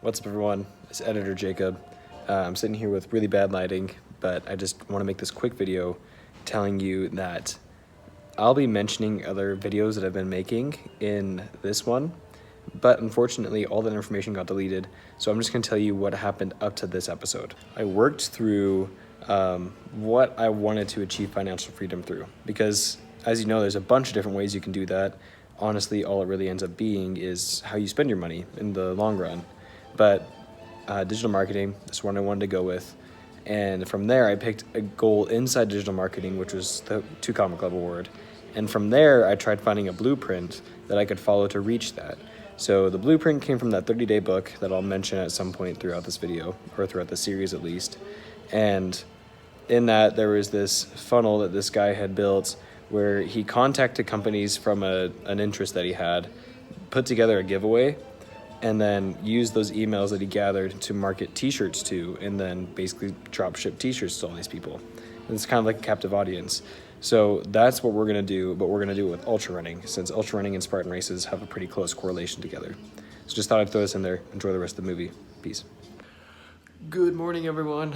What's up, everyone? It's Editor Jacob. I'm sitting here with really bad lighting, but I just want to make this quick video telling you that I'll be mentioning other videos that I've been making in this one, but unfortunately all that information got deleted, so I'm just going to tell you what happened up to this episode. I worked through what I wanted to achieve financial freedom through, because as you know, there's a bunch of different ways you can do that. Honestly, all it really ends up being is how you spend your money in the long run. But digital marketing is one I wanted to go with. And from there, I picked a goal inside digital marketing, which was the 2 Comma Club award. And from there, I tried finding a blueprint that I could follow to reach that. So the blueprint came from that 30-day book that I'll mention at some point throughout this video, or throughout the series at least. And in that, there was this funnel that this guy had built where he contacted companies from an interest that he had, put together a giveaway, and then use those emails that he gathered to market t-shirts to, and then basically drop ship t-shirts to all these people. And it's kind of like a captive audience. So that's what we're gonna do, but we're gonna do it with ultra running, since ultra running and Spartan races have a pretty close correlation together. So just thought I'd throw this in there. Enjoy the rest of the movie. Peace. Good morning, everyone.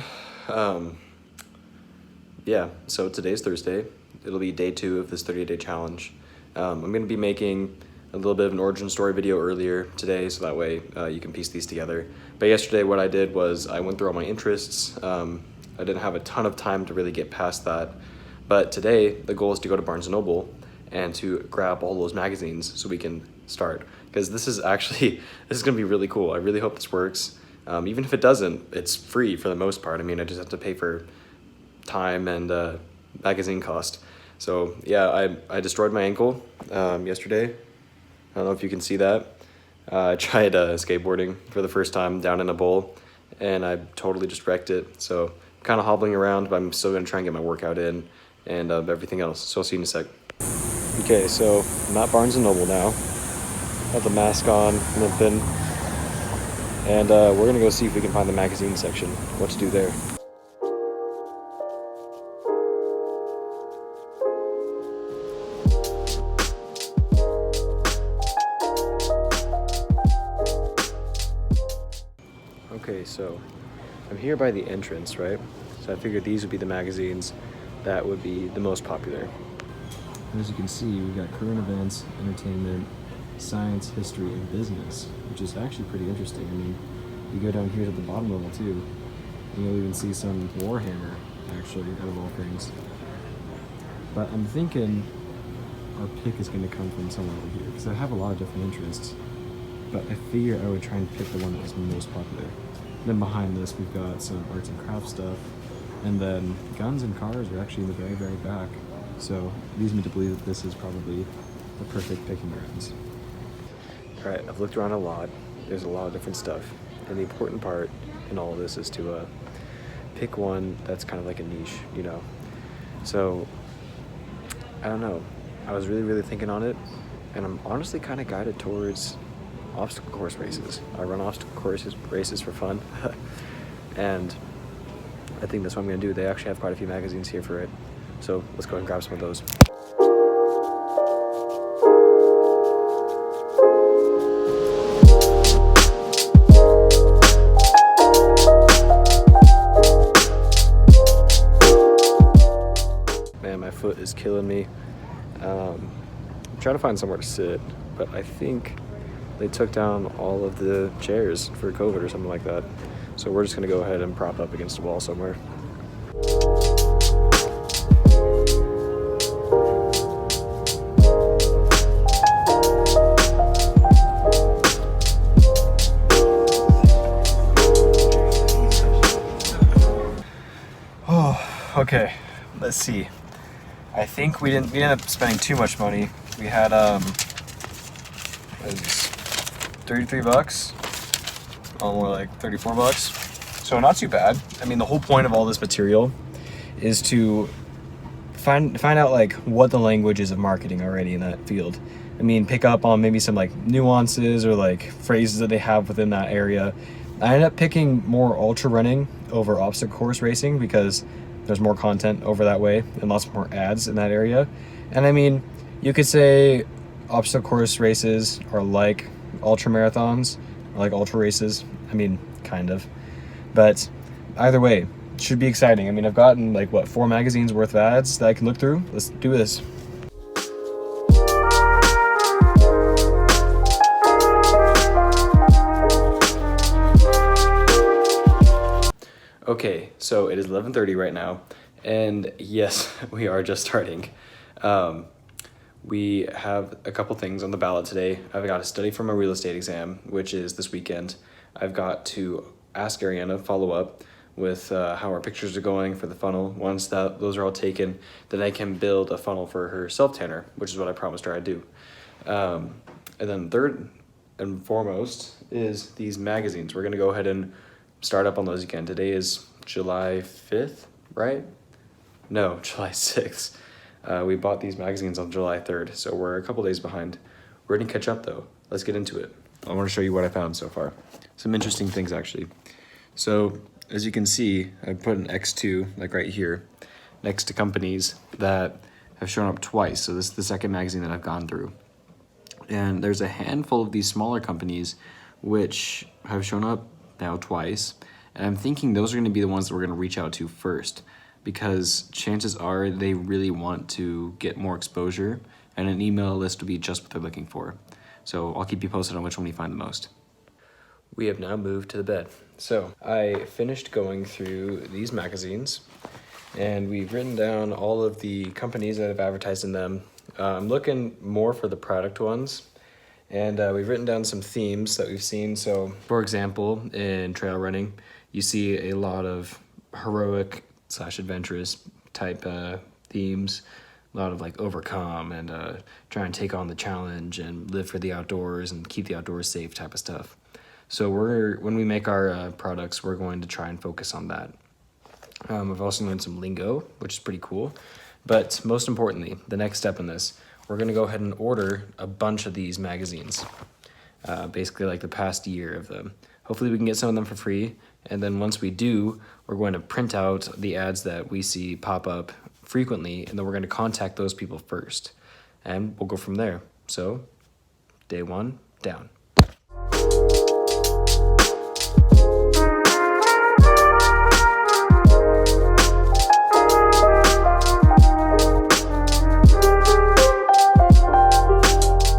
Yeah, so today's Thursday. It'll be day 2 of this 30-day challenge. I'm gonna be making a little bit of an origin story video earlier today, so that way you can piece these together. But yesterday what I did was I went through all my interests. I didn't have a ton of time to really get past that. But today the goal is to go to Barnes & Noble and to grab all those magazines so we can start. Because this is gonna be really cool. I really hope this works. Even if it doesn't, it's free for the most part. I mean, I just have to pay for time and magazine cost. So yeah, I destroyed my ankle yesterday. I don't know if you can see that. I tried skateboarding for the first time down in a bowl, and I totally just wrecked it. So I'm kind of hobbling around, but I'm still going to try and get my workout in and everything else. So I'll see you in a sec. Okay, so I'm at Barnes & Noble now. Got the mask on, limping. And we're going to go see if we can find the magazine section, what to do there. Okay, so I'm here by the entrance, right? So I figured these would be the magazines that would be the most popular. And as you can see, we've got current events, entertainment, science, history, and business, which is actually pretty interesting. I mean, you go down here to the bottom level too, and you'll even see some Warhammer, actually, out of all things. But I'm thinking our pick is going to come from somewhere over here, because I have a lot of different interests. But I figure I would try and pick the one that was most popular. Then behind this, we've got some arts and crafts stuff, and then guns and cars are actually in the very, very back. So it leads me to believe that this is probably the perfect picking grounds. All right, I've looked around a lot. There's a lot of different stuff, and the important part in all of this is to pick one that's kind of like a niche, you know. So I don't know. I was really thinking on it, and I'm honestly kind of guided towards obstacle course races. I run obstacle course races for fun, and I think that's what I'm going to do. They actually have quite a few magazines here for it, so let's go and grab some of those. Man, my foot is killing me. I'm trying to find somewhere to sit, but I think they took down all of the chairs for COVID or something like that. So we're just gonna go ahead and prop up against a wall somewhere. Oh, okay, let's see. I think we ended up spending too much money. We had, 33 bucks, oh, more like 34 bucks. So not too bad. I mean, the whole point of all this material is to find out like what the language is of marketing already in that field. I mean, pick up on maybe some like nuances or like phrases that they have within that area. I ended up picking more ultra running over obstacle course racing because there's more content over that way and lots more ads in that area. And I mean, you could say obstacle course races are like ultra marathons. I like ultra races. I mean, kind of. But either way, should be exciting. I mean, I've gotten like, what, 4 magazines worth of ads that I can look through? Let's do this. Okay, so it is 11:30 right now, and yes, we are just starting. We have a couple things on the ballot today. I've got to study for my real estate exam, which is this weekend. I've got to ask Ariana, follow up with how our pictures are going for the funnel. Once those are all taken, then I can build a funnel for her self-tanner, which is what I promised her I'd do. And then third and foremost is these magazines. We're gonna go ahead and start up on those again. Today is July 5th, right? No, July 6th. We bought these magazines on July 3rd, so we're a couple days behind. We're gonna catch up though. Let's get into it. I wanna show you what I found so far. Some interesting things actually. So as you can see, I put an X2, like right here, next to companies that have shown up twice. So this is the second magazine that I've gone through. And there's a handful of these smaller companies which have shown up now twice. And I'm thinking those are gonna be the ones that we're gonna reach out to first, because chances are they really want to get more exposure, and an email list will be just what they're looking for. So I'll keep you posted on which one we find the most. We have now moved to the bed. So I finished going through these magazines, and we've written down all of the companies that have advertised in them. I'm looking more for the product ones, and we've written down some themes that we've seen. So for example, in trail running, you see a lot of heroic / adventurous type themes, a lot of like overcome and try and take on the challenge and live for the outdoors and keep the outdoors safe type of stuff. So when we make our products, we're going to try and focus on that. I've also learned some lingo, which is pretty cool. But most importantly, the next step in this, we're gonna go ahead and order a bunch of these magazines, basically like the past year of them. Hopefully we can get some of them for free. And then once we do, we're going to print out the ads that we see pop up frequently, and then we're gonna contact those people first. And we'll go from there. So, day 1, down.